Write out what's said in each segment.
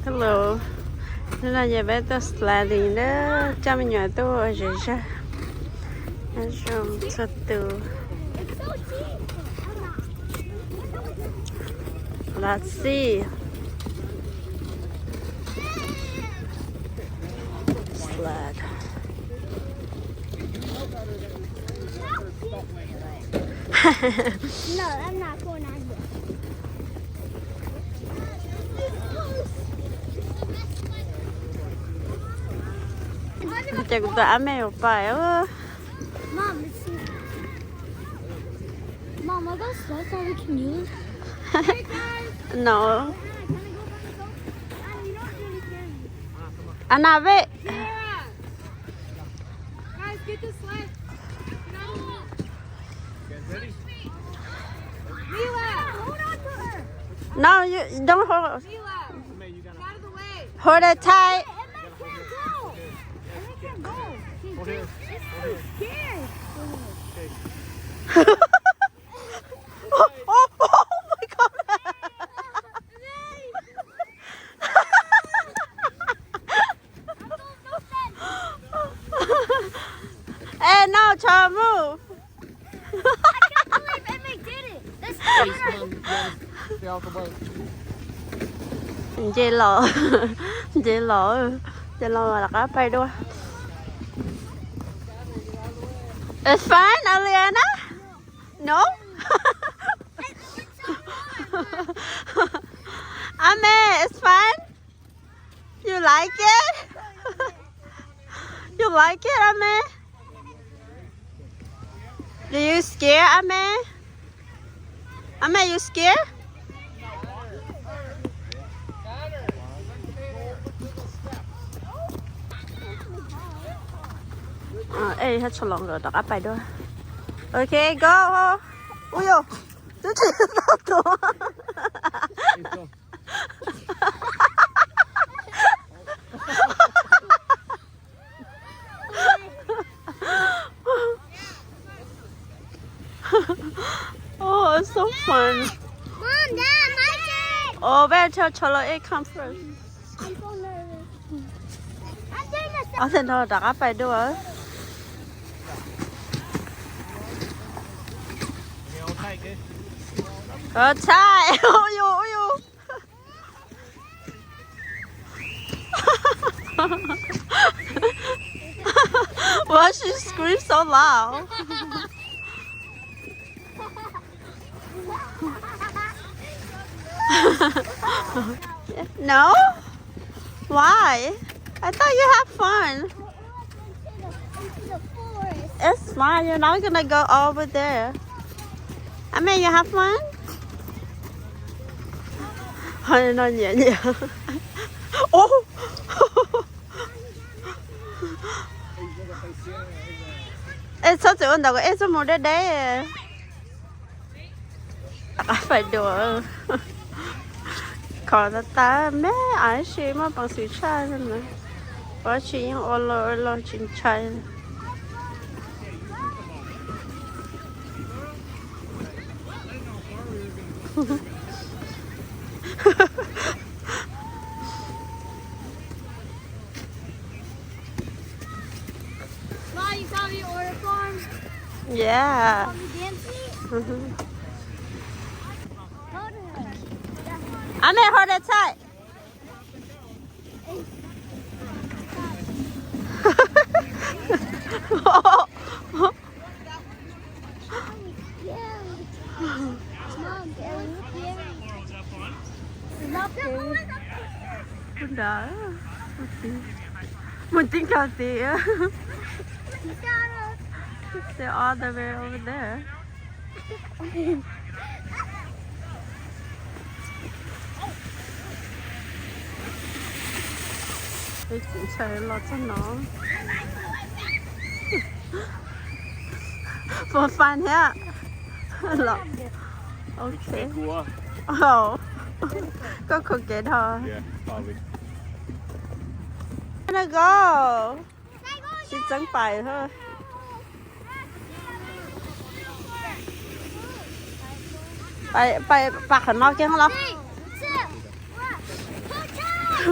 Hello. Nên là giờ bé tôi sledding đó, cho mình nhỏ tôi ở dưới ra. Nó dùng sật từ. Let's see. Sled. No, I'm not going on here. Chắc cũng đã mẹ một bài ơ. Mom, let's see. Mom, I got sleds that we can use. Hey guys! No. You don't really care. Anna, wait. Yeah! Guys, get the sled. No! Ready? Mila! Hold on to her! No, you don't hold. Mila! Get out of the way! Hold it tight. Emma can't go! Emma can't go! She's too scared! Oh my god. Hey, no, child, move. I can't believe Emma did it! That's Stay out the way. Dễ lọ. Dễ lọ. Dễ lọ là cá bay đua. It's fine, Aliana? No? Ame, it's fine? You like it? You like it, Ame? Do you scare, Ame? Ame, you scared? Ê, hết sổ lồng rồi, đọc áp bàiด้วย Okay, go. Ui dồi, chú chị sao tụi. Oh, it's so fun. Mom, Dad, my turn! Oh, better tell Cholo it come first. I'm so nervous. I'm doing the Ở trên đó đọc áp bàiด้วย Okay, hold tight, good. ใช่ โอ้ยโอ้ย Why she scream so loud? No? Why? I thought you had fun. into the forest. It's fine. You're not gonna go over there. I mean, you have fun? Hơi nó nhẹ nhẹ. Oh! Ê, sao chị ôn đầu có ê, sao một đứa đấy phải đùa. Còn ta mẹ ai xí mà bằng xí chai nữa. Có chị những ô lô chín chai. Mom, you saw me order form? Yeah. Saw me dancing? Go to her. I made her that tight. Yeah. Mom, yeah. Not there. Đó. Mình tính cao tí. They're all the way over there. Để chị chơi lo cho nó. For fun here. Lo. Okay. Cool. Oh. Có khổ kế thôi. Yeah, probably. Gonna go. Chị chẳng phải thôi. Bay bay bạc khẩn nó kia không lo. 3, 2, 1,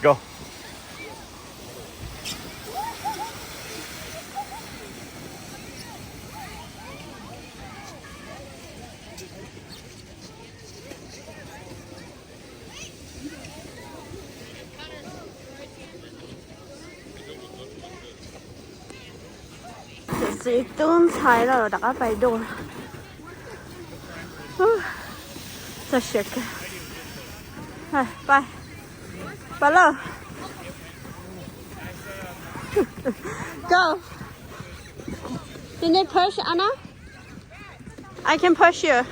Go. Sẽ tuôn thái rồi đã phải đồ. Thật sự. Rồi, bye. Follow. Go. You need push, Anna? I can push you.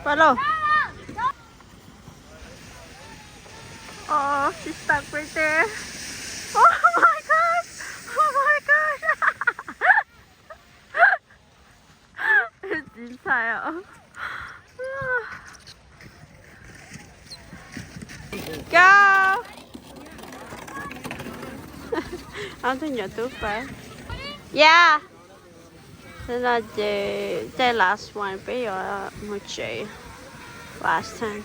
Follow. Oh, she's stuck right there. Oh my gosh! Oh my gosh! It's inside. Go! Anh thấy nhỏ tốt phải. Yeah. Thế là the last one bây giờ một chị last time.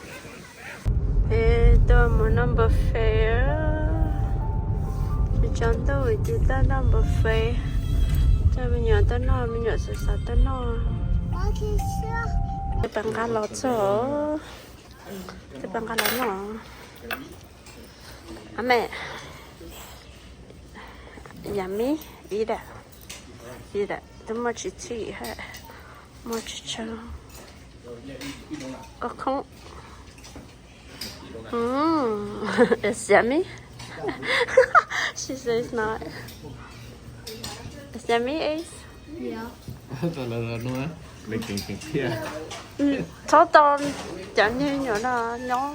Ito mo ng buffet. Chọn tôi chỉ ta đang buffet. Cho mình nhớ tới nó, mình nhớ sẽ sao tới nó. Cái bằng cá lọt số. Cái bằng cá lọt nó. À mẹ. Yummy. Eat it. Eat it. Too much tea. Much chao. Có không? It's yummy. She says not. It's yummy, Ace? Yeah. nữa. Lấy kinh kia. Cho con chẳng như nhỏ đó nhỏ.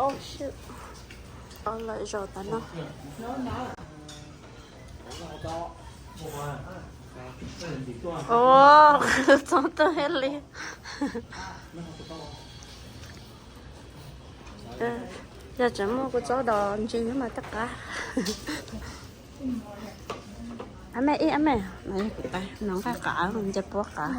Oh shit. Lại rồi ta nó. Oh, không tới hết liền. Giờ chẳng mua cái chỗ đó chứ mà tất cả. À mẹ ý à mẹ. Này tay nó phải cả mình chụp bó cả.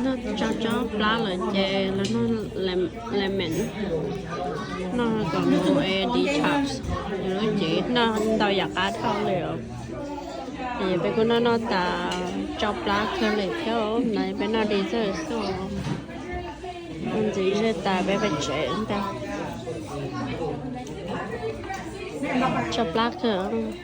Nó cho lá là chè là nó làm mịn, nó còn mua đi chops nó chỉ nó đâu giặt cá thau liệu thì bây giờ nó ta chop lá thôi liền theo này bây nó đi chơi rồi mình chỉ sẽ ta bây giờ chè ta chop lá thôi.